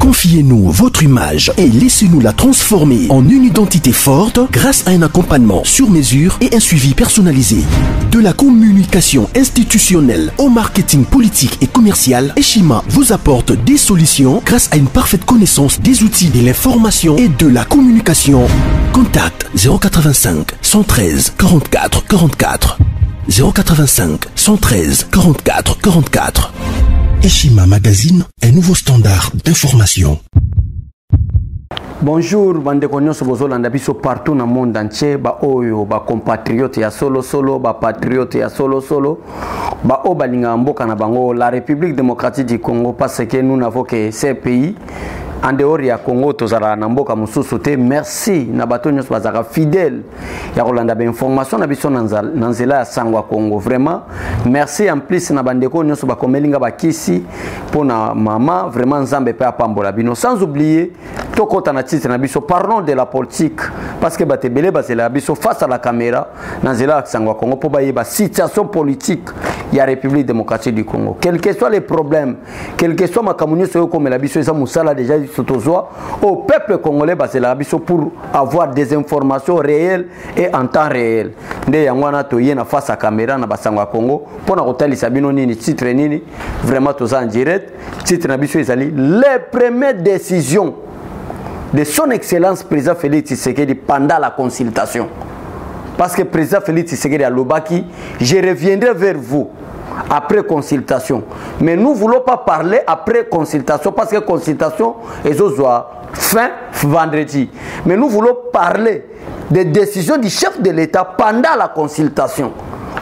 Confiez-nous votre image et laissez-nous la transformer en une identité forte grâce à un accompagnement sur mesure et un suivi personnalisé. De la communication institutionnelle au marketing politique et commercial, Eshima vous apporte des solutions grâce à une parfaite connaissance des outils de l'information et de la communication. Contact 085 113 44 44 085 113 44 44. Eshima Magazine, un nouveau standard d'information. Bonjour, bande konyoso bozolanda biso partout dans le monde entier, ba oyo ba compatriotes ya solo solo, ba patriotes ya solo solo, ba o balinga mboka na bango la République démocratique du Congo, parce que nous n'avons que ces pays en dehors ya Congo tozala na mboka mususu te. Merci na bato nyos bazaka fidèle ya kolanda ba information na biso na nzela ya sangwa Congo. Vraiment merci en plus na bandeko nyos ba komelinga bakisi pona mama, vraiment nzambe pe apambola bino. Sans oublier tokota na titre na biso parlons de la politique, parce que batebele bazela biso face à la caméra na nzela ya sangwa Congo po ba yeba situation politique ya République démocratique du Congo. Quels que soient les problèmes, quel que soit makamunyo soyo comme la biso eza musala déjà au peuple congolais pour avoir des informations réelles et en temps réel. Nde yangwana toye na face à caméra na basangwa Congo pona kotalisa bino nini titre nini vraiment toza en direct. Titre na biso ezali les premières décisions de son excellence président Félix Tshisekedi pendant la consultation. Parce que président Félix Tshisekedi a lobaki, je reviendrai vers vous après consultation. Mais nous ne voulons pas parler après consultation, parce que consultation est au fin vendredi. Mais nous voulons parler des décisions du chef de l'État pendant la consultation.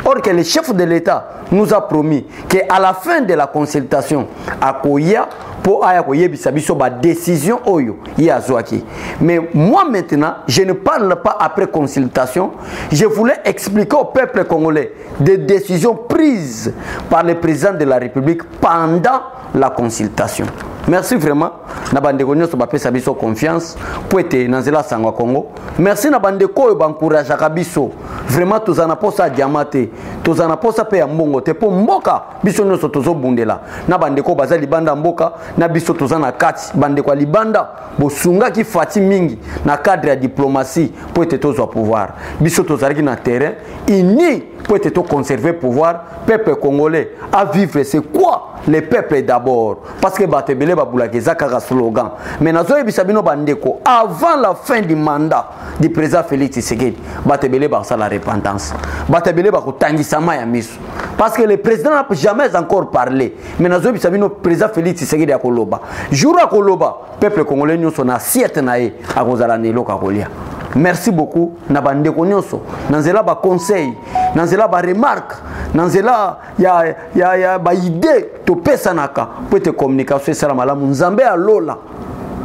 Or que le chef de l'État nous a promis qu'à la fin de la consultation, à Koya, pour la décision oyo yazwaki. Mais moi maintenant, je ne parle pas après consultation. Je voulais expliquer au peuple congolais des décisions prises par le président de la République pendant la consultation. Merci vraiment. Na bandeko nyonso bapesa biso confiance pour être dans la sangwa Congo. Merci na bandeko yo bancourage biso. Vraiment tozana posa diamate, tozana posa pe ya mbongo te po mboka biso nyonso tozo bundela. Na bandeko baza libanda mboka na biso tozana kati bandeko libanda bosunga ki fati mingi na cadre ya diplomatie pour être tozo pouvoir. Biso tozalaki na terrain uni pour être conserver pouvoir. Peuple congolais à vivre c'est quoi? Le peuple d'abord, parce que batebele babulakeza kaka slogan. Mais nazo ebisabino bandeko avant la fin du mandat du président Félix Tshisekedi, batebele ba la repentance. Batebele ba kotangisa ma ya miso. Parce que le président n'a jamais encore parlé. Mais nazo ebisabino président Félix Tshisekedi a koloba. Jour a koloba, peuple congolais nyoso na siete nae a kozala nelo kakolia. Merci beaucoup na bandeko nyonso. Nanzela ba conseil, nanzela ba remarque, nanzela ya ba idée to pesa naka pour te communication sala malamu nzambe alola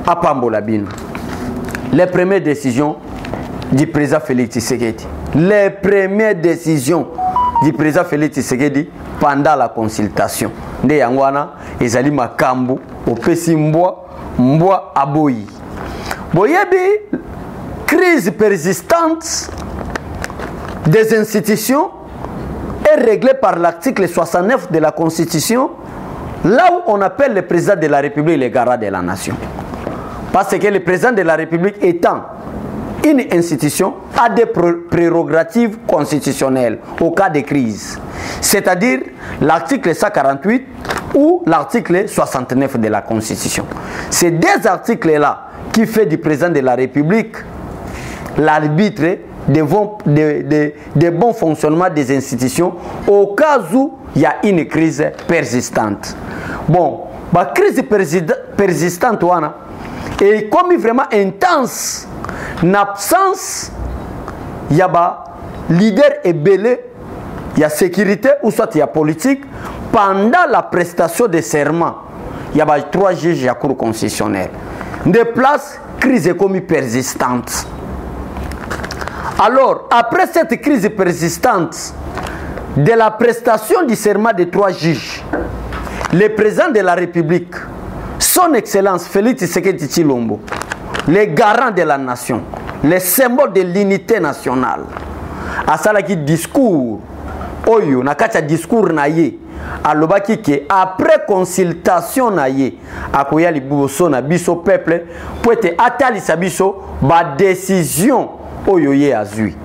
apambola bino. Les premières décisions du président Félix Tshisekedi. Les premières décisions du président Félix Tshisekedi pendant la consultation. Nde yangwana ezali makambu opesi mbwa aboyi. Boyebi crise persistante des institutions est réglée par l'article 69 de la Constitution, là où on appelle le président de la République le garant de la nation. Parce que le président de la République étant une institution a des prérogatives constitutionnelles au cas de crise. C'est-à-dire l'article 148 ou l'article 69 de la Constitution. Ces deux articles-là qui fait du président de la République l'arbitre de bon fonctionnement des institutions au cas où il y a une crise persistante. Bon, la crise persistante est comme vraiment intense. En absence, il y a leader et belé, il y a sécurité ou soit il y a politique. Pendant la prestation de serment, il y a 3 juges de la Cour constitutionnelle. De place, crise comme persistante. Alors, après cette crise persistante de la prestation du serment de 3 juges, le président de la République, son Excellence Félix Tshisekedi Tshilombo, le garant de la nation, le symbole de l'unité nationale, a salaki discours, oyo, na kacha discours na ye, alobaki ke après consultation na ye akoya liboso na biso peuple po ete atalisa biso ba décision oyo ye azwi.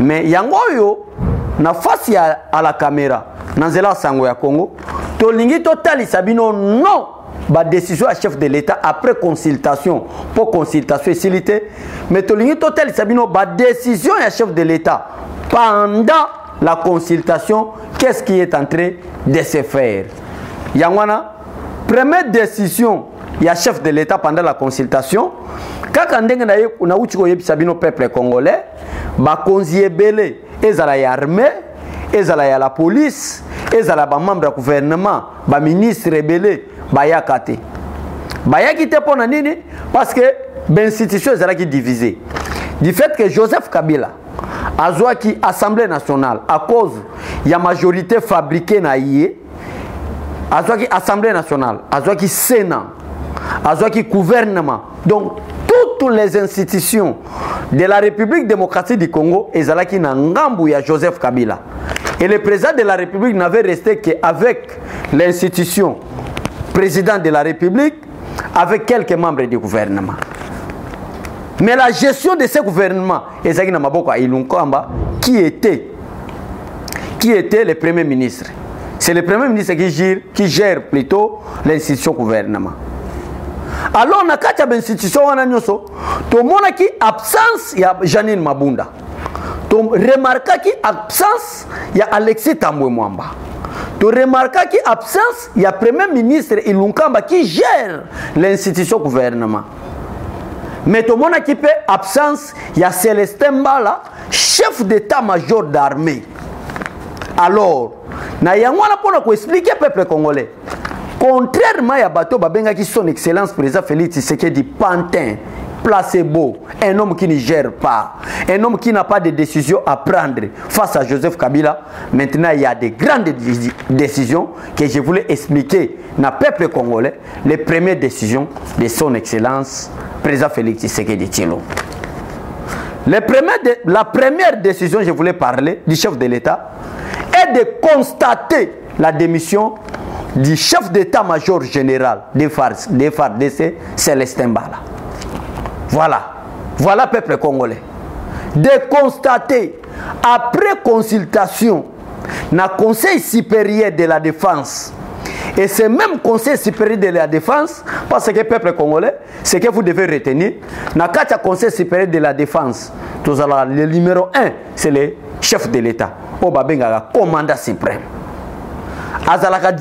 Mais yango oyo na face à la caméra na nzela sango ya Congo tolingi totalisa bino non ba décision à chef de l'État après consultation pour consultation facilité, mais tolingi totalisa bino ba décision à chef de l'État pendant la consultation, qu'est-ce qui est en train de se faire. Yangwana, première décision, il y a chef de l'État pendant la consultation. Quand on a eu le peuple congolais, ba konzie belé, ezala ya armée, ezala ya la police, ezala ba membre du gouvernement, ba ministre belé, ba yakate. Ba yakite pona nini parce que ben institution ezala ki divisée. Du fait que Joseph Kabila Azwaki Assemblée nationale à cause il y a majorité fabriquée na yé Azwaki Assemblée nationale Azwaki Sénat Azwaki gouvernement, donc toutes les institutions de la République démocratique du Congo ezalaki na ngambu ya Joseph Kabila, et le président de la République n'avait resté qu'avec l'institution président de la République avec quelques membres du gouvernement. Mais la gestion de ce gouvernement, qui était le Premier ministre? C'est le Premier ministre qui gère plutôt l'institution gouvernement. Alors, on a quatre institutions, tout le monde qui absence, il y a Janine Mabunda. Tu remarques qui absence, il y a Alexis Tambwe Mwamba. Tu remarques qui absence, il y a Premier ministre Ilunkamba qui gère l'institution gouvernement. Mais tout le monde qui fait absence, il y a Célestin Mbala, chef d'état-major d'armée. Alors, na yangwana pona ko expliquer peuple congolais. Contrairement à Bato Babenga qui son excellence président Félix Tshisekedi Pantin, placebo, un homme qui ne gère pas, un homme qui n'a pas de décision à prendre face à Joseph Kabila. Maintenant, il y a des grandes décisions que je voulais expliquer dans le peuple congolais, les premières décisions de son excellence président Félix Tshisekedi Tshilombo. La première décision, je voulais parler du chef de l'État, est de constater la démission du chef d'état-major général des FARDC, Célestin Mbala. Voilà peuple congolais. De constater, après consultation, dans le Conseil supérieur de la défense, et ce même Conseil supérieur de la défense, parce que peuple congolais, ce que vous devez retenir, dans le Conseil supérieur de la défense, le numéro 1, c'est le chef de l'État, le commandant suprême. Azalaka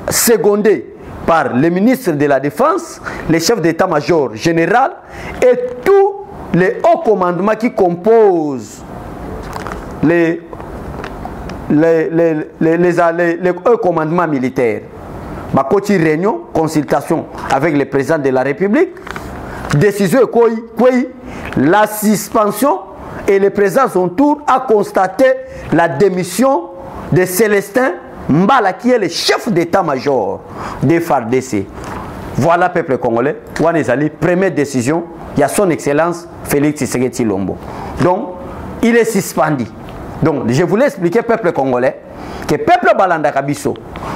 secondé par le ministre de la Défense, le chef d'état-major général et tous les hauts commandements qui composent les hauts commandements militaires. Bakoti réunion, consultation avec le président de la République, décision la suspension, et le président son tour a constaté la démission de Célestin Mbala qui est le chef d'état-major des FARDC. Voilà peuple congolais, Wanezali, première décision, il y a son excellence Félix Tshisekedi Tshilombo. Donc, il est suspendu. Donc, je voulais expliquer peuple congolais que peuple Balanda Kabiso,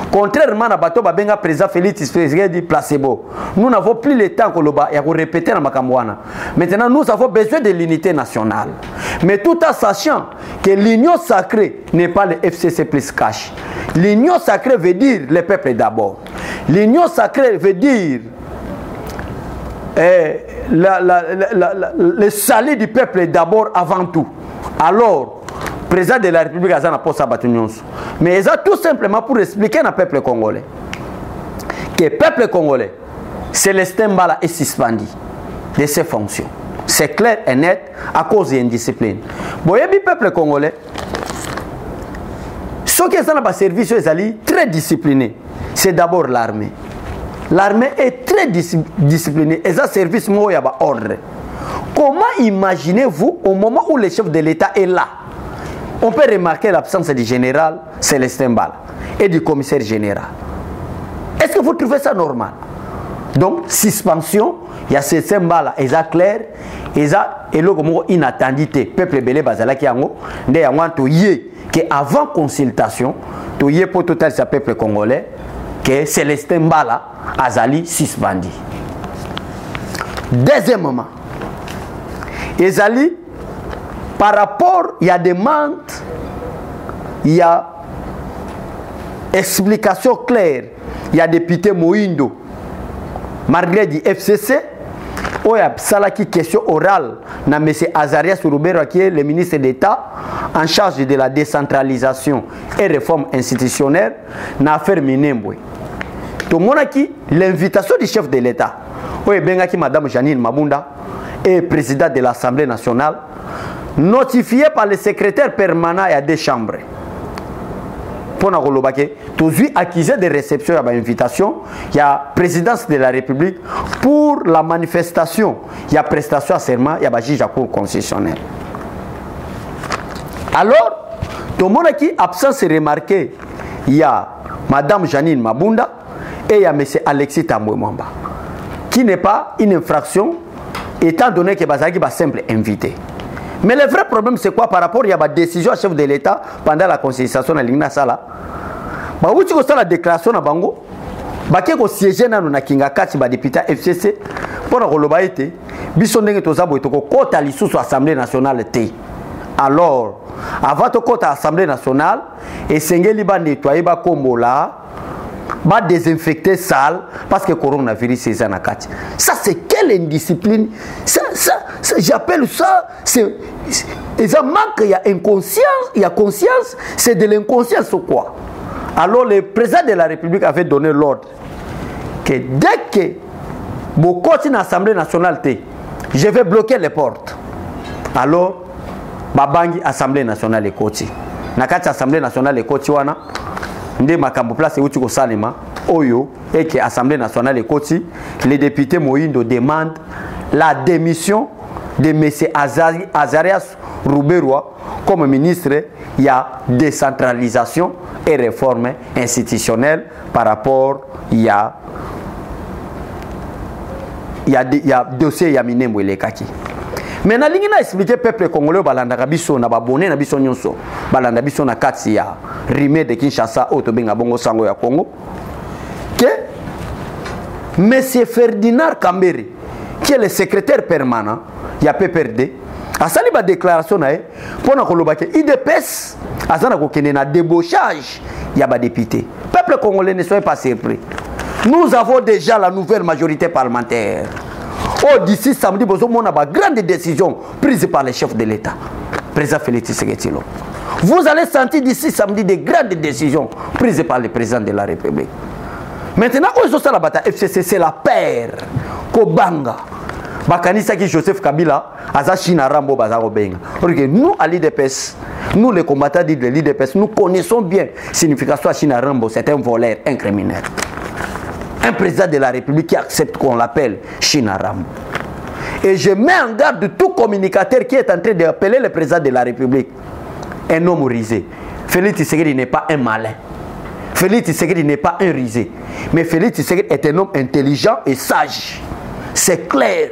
contrairement à Bato Babenga président Félix Tshisekedi placebo, nous n'avons plus le temps de répéter dans Makamwana. Maintenant, nous avons besoin de l'unité nationale. Mais tout en sachant que l'union sacrée n'est pas le FCC plus cash. L'union sacrée veut dire le peuple d'abord. L'union sacrée veut dire le salut du peuple d'abord avant tout. Alors, le président de la République a pas ça. Mais il a tout simplement pour expliquer au peuple congolais que le peuple congolais, Célestin Mbala est suspendu de ses fonctions. C'est clair et net à cause de l'indiscipline. Bon, le peuple congolais, ceux qui sont dans le service, ils sont très disciplinés. C'est d'abord l'armée. L'armée est très disciplinée. Et ça, service, il y a ordre. Comment imaginez-vous au moment où le chef de l'État est là? On peut remarquer l'absence du général Célestin Mbala et du commissaire général. Est-ce que vous trouvez ça normal? Donc, suspension, il y a Célestin Mbala, et ça clair, et ça, et là, comme inattendité, peuple belé bazala qui yango, ne yango to yé, que avant consultation, tout y est pour total ce peuple congolais, que Célestin Mbala azali 6 bandits. Deuxièmement, ezali par rapport il y a demande, il y a explication claire, il y a député Moindo malgré du FCC où il y a salaki question orale na M. Azarias Roubero qui est le ministre d'État en charge de la décentralisation et réforme institutionnelle na affaire Minembwe. Tout le monde a qui l'invitation du chef de l'État où il y a Mme Janine Mabunda et présidente de l'Assemblée nationale notifié par le secrétaire permanent à des chambres. Pour nous toujours accusé de réception à l'invitation, il y a présidence de la République pour la manifestation, il y a prestation à serment, il y a juge à cour constitutionnelle. Alors, tout le monde qui absence remarqué, il y a Mme Janine Mabunda et il y a M. Alexis Tambwe Mwamba, qui n'est pas une infraction, étant donné que Bazaki va simple invité. Mais le vrai problème, c'est quoi par rapport à la décision du chef de l'État pendant la consultation de l'Igna Sala? Bah, vous avez la déclaration à Bango, bah, qui est siégé dans la Kingakati, bah, député FCC, pour la Rolobaïté, Bissondeng et Ozabo et Toko, Kota l'issue sur l'Assemblée nationale. Alors, avant de Kota l'Assemblée nationale, et Sengeli va nettoyer, bah, Kombola, va désinfecter salle parce que le coronavirus est en Akati. Ça, c'est quelle indiscipline? Ça j'appelle ça, il y a inconscience, il y a conscience, c'est de l'inconscience ou quoi? Alors le président de la République avait donné l'ordre que dès que vous continuez l'Assemblée nationale, je vais bloquer les portes. Alors, Babangi Assemblée nationale est côté. Nakati Assemblée nationale est côté wana. Ndé makambo place uti ko salema oyo et que Assemblée nationale est côté. Les députés Moindo demandent la démission de M. Azarias Roubero comme ministre. Il y a décentralisation et réforme institutionnelle par rapport il y a dossier ya Minembwe le kaki. Maintenant lingi na expliquer peuple congolais balanda biso na babone na biso nyonso balanda biso na kati ya Rimé de Kinshasa otobenga bongo sango ya Congo que M. Ferdinand Kambere qui est le secrétaire permanent ya PPRD a sali ba déclaration na pour na koloba ke IDPS azana ko kende na débauchage ya ba député. Peuple congolais ne soyez pas surpris. Nous avons déjà la nouvelle majorité parlementaire. Oh, d'ici samedi, vous avez une grande décision prise par le chef de l'État, président Félix Tshisekedi. Vous allez sentir d'ici samedi des grandes décisions prises par le président de la République. Maintenant, aujourd'hui, la bataille FCC, c'est la paire. Kobanga. Bakanisa qui Joseph Kabila, Azachina Rambo Bazarobenga. Nous, à l'IDPS, nous les combattants de l'IDPS, nous connaissons bien la signification de China Rambo, c'est un voleur, un criminel. Un président de la République qui accepte qu'on l'appelle China Rambo. Et je mets en garde tout communicateur qui est en train d'appeler le président de la République un homme risé. Félix Tshisekedi n'est pas un malin. Félix Tshisekedi n'est pas un risé. Mais Félix Tshisekedi est un homme intelligent et sage. C'est clair.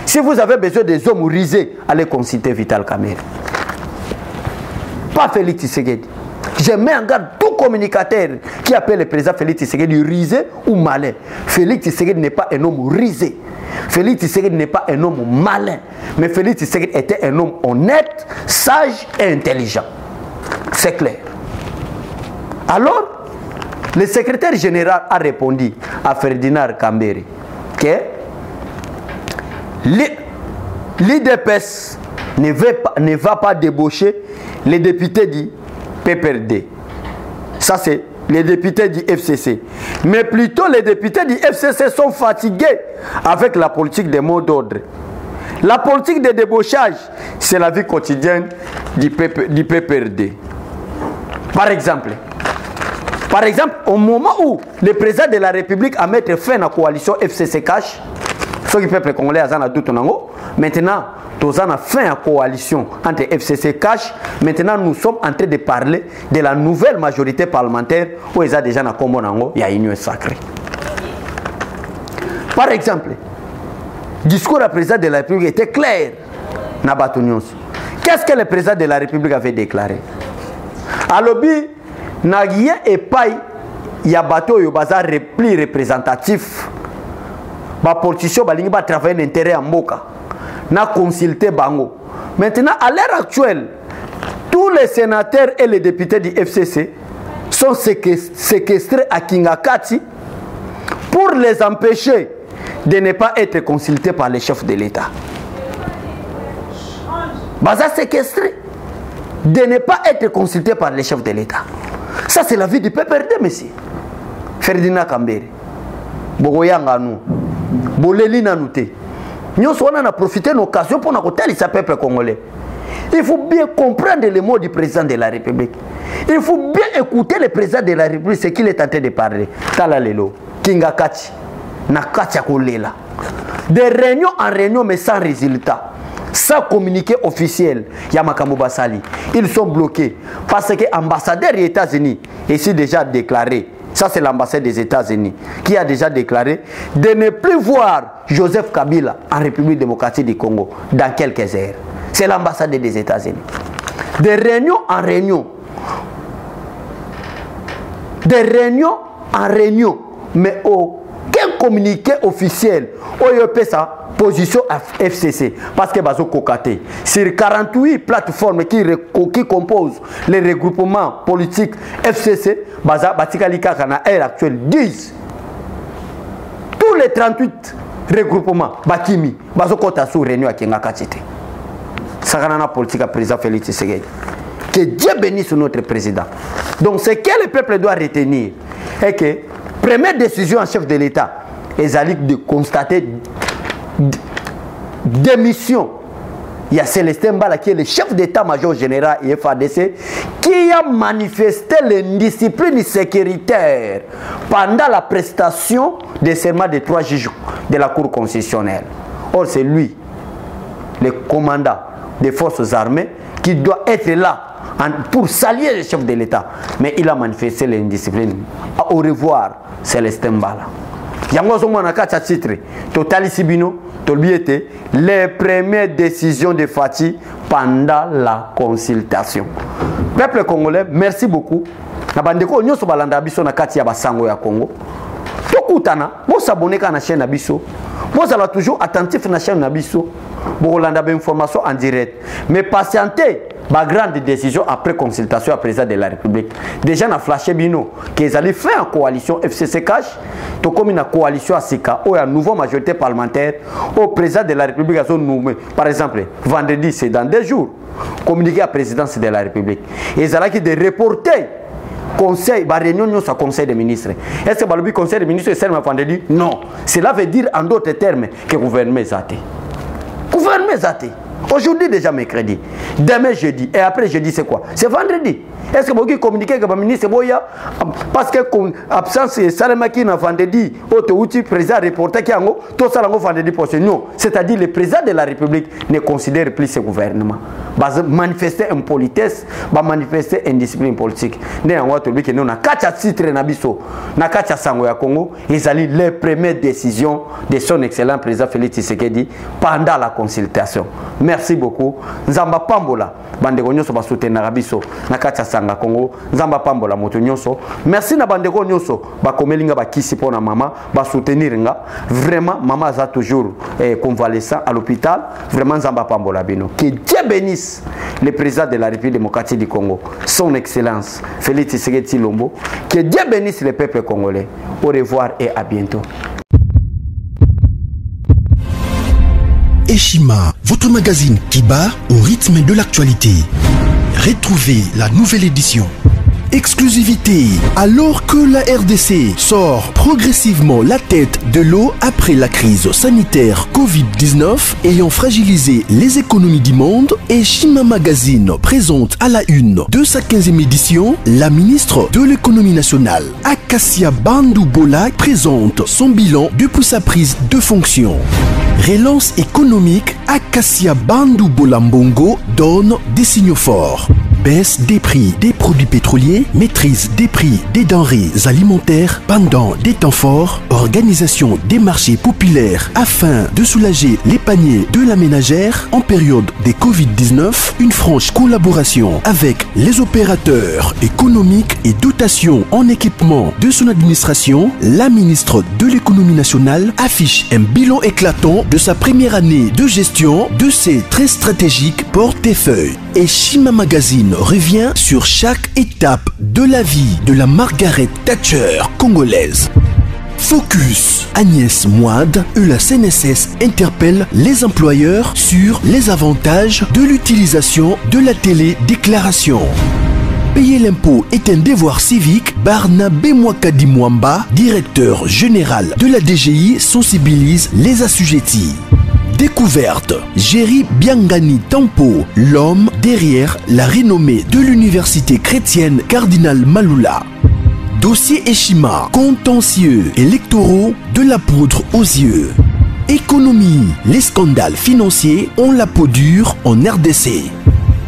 Si vous avez besoin des hommes risés, allez consulter Vital Kamerhe. Pas Félix Tshisekedi. Je mets en garde tout communicateur qui appelle le président Félix Tshisekedi risé ou malin. Félix Tshisekedi n'est pas un homme risé. Félix Tshisekedi n'est pas un homme malin. Mais Félix Tshisekedi était un homme honnête, sage et intelligent. C'est clair. Alors, le secrétaire général a répondu à Ferdinand Kambere que l'IDPS ne va pas débaucher les députés du PPRD. Ça, c'est les députés du FCC. Mais plutôt, les députés du FCC sont fatigués avec la politique des mots d'ordre. La politique de débauchage, c'est la vie quotidienne du PPRD. Par exemple, au moment où le président de la République a mis fin à la coalition FCC Cash, ceux qui peuple congolais ont tout en maintenant, nous avons fin à la coalition entre FCC Cash. Maintenant, nous sommes en train de parler de la nouvelle majorité parlementaire où ils ont déjà dans Combo, il y a une union sacrée. Par exemple, le discours du président de la République était clair. Qu'est-ce que le président de la République avait déclaré? alobi na rien epai ya bato yo baza repli représentatif ba politiciens balingi ba travailler l'intérêt ya mboka na consulter bango. Maintenant à l'heure actuelle tous les sénateurs et les députés du FCC sont séquestrés à Kingakati pour les empêcher de ne pas être consultés par les chefs de l'État. Baza séquestré de ne pas être consultés par les chefs de l'État. Ça c'est la vie du PPRD, monsieur. Ferdinand Kambere. Bogoyanga nous. Boleli nanouté. Nous on a profité de l'occasion pour nous ce peuple congolais. Il faut bien comprendre les mots du président de la République. Il faut bien écouter le président de la République, ce qu'il est en train de parler. Tala lelo, Kingakati, Nakati Akolela. De réunion en réunion, mais sans résultat. Sans communiqué officiel, Yamakamou Bassali. Ils sont bloqués parce que l'ambassadeur des États-Unis ici déjà déclaré, ça c'est l'ambassade des États-Unis qui a déjà déclaré de ne plus voir Joseph Kabila en République démocratique du Congo dans quelques heures. C'est l'ambassade des États-Unis. De réunion en réunion. De réunion en réunion. Mais aucun communiqué officiel. Ça position FCC. Parce que bazo kokate. Sur 48 plateformes qui composent les regroupements politiques FCC, baza batikalika kana air actuelle 10. Tous les 38 regroupements bakimi bazo kota sous réunion à Kingakatite. Saganana politique à président Félix Tshisekedi. Que Dieu bénisse notre président. Donc ce que le peuple doit retenir est que première décision en chef de l'État est de constater démission. Il y a Célestin Mbala qui est le chef d'état-major général et FADC qui a manifesté l'indiscipline sécuritaire pendant la prestation des serments des 3 juges de la Cour constitutionnelle. Or c'est lui, le commandant des forces armées, qui doit être là pour saluer le chef de l'État. Mais il a manifesté l'indiscipline. Au revoir, Célestin Mbala. Yango Monaka titre Total Sibino, Tolbiete, les premières décisions de Fati pendant la consultation. Peuple congolais, merci beaucoup. Nabandeko nyoso balanda biso na kati ya basango ya Congo. Tokutana, bo s'abonner à la chaîne Abisso. Vous allez toujours attentif à la chaîne Abisso. Pour la information en direct. Mais patientez, ma grande décision après consultation à président de la République. Déjà, on a flashé Bino qu'ils allaient faire en coalition FCC Cash, tout comme une coalition à Sika, où il y a une nouvelle majorité parlementaire, au président de la République a nommé. Par exemple, vendredi, c'est dans 2 jours, communiqué à la présidence de la République. Et ils allaient de reporter conseil, réunion sur conseil des ministres. Est-ce que le conseil des ministres est seulement vendredi? Non. Cela veut dire en d'autres termes que le gouvernement est athée. Gouvernement est athée. Aujourd'hui déjà mercredi, demain jeudi, et après jeudi c'est quoi? C'est vendredi. Est-ce que vous pouvez communiquer avec le ministre Boya? Parce que l'absence de Salemaki dans vendredi, le président reporter qui a tout ça vendredi pour ce non. C'est-à-dire le président de la République ne considère plus ce gouvernement. Va manifester impolitesse, va manifester indiscipline politique. Né en Ouattoubi que nous na kacha titre na biso, na kacha sango ya Congo, ils allaient les premières décisions de son excellent président Félix Tshisekedi pendant la consultation. Merci beaucoup. Nzamba Pambola, bandeko nyonso ba soutenir biso na kacha sanga Congo. Nzamba Pambola moto nyonso. Merci na bandeko nyonso ba komelinga ba kisi pona mama, ba soutenir nga. Vraiment maman a toujours convalescent à l'hôpital. Vraiment Nzamba Pambola bino. Que Dieu bénisse le président de la République démocratique du Congo, son excellence Félix Tshisekedi Tshilombo. Que Dieu bénisse le peuple congolais. Au revoir et à bientôt. Eshima, votre magazine qui bat au rythme de l'actualité. Retrouvez la nouvelle édition. Exclusivité, alors que la RDC sort progressivement la tête de l'eau après la crise sanitaire Covid-19 ayant fragilisé les économies du monde, Eshima Magazine présente à la une de sa 15e édition la ministre de l'économie nationale, Akassia Bandou Bola, présente son bilan depuis sa prise de fonction. Relance économique, Akassia Bandou Bola Mbongo donne des signaux forts. baisse des prix des produits pétroliers, maîtrise des prix des denrées alimentaires pendant des temps forts, organisation des marchés populaires afin de soulager les paniers de la ménagère en période de Covid-19, une franche collaboration avec les opérateurs économiques et dotation en équipement de son administration, la ministre de l'économie nationale affiche un bilan éclatant de sa première année de gestion de ses très stratégiques portefeuilles. Et Shima Magazine revient sur chaque étape de la vie de la Margaret Thatcher congolaise. Focus. Agnès Moide et la CNSS interpellent les employeurs sur les avantages de l'utilisation de la télédéclaration. Payer l'impôt est un devoir civique. Barnabé Mwakadi Mwamba, directeur général de la DGI, sensibilise les assujettis. Découverte. Jerry Biangani Tampo, l'homme derrière la renommée de l'université chrétienne Cardinal Malula. Dossier Eshima, contentieux électoraux de la poudre aux yeux. Économie, les scandales financiers ont la peau dure en RDC.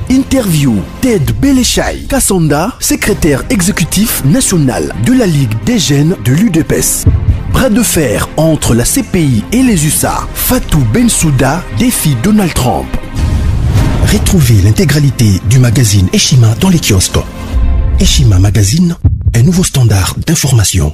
Interview, Ted Belechai Kassanda, secrétaire exécutif national de la Ligue des jeunes de l'UDPS. Bras de fer entre la CPI et les USA. Fatou Bensouda défie Donald Trump. Retrouvez l'intégralité du magazine Eshima dans les kiosques. Eshima Magazine, un nouveau standard d'information.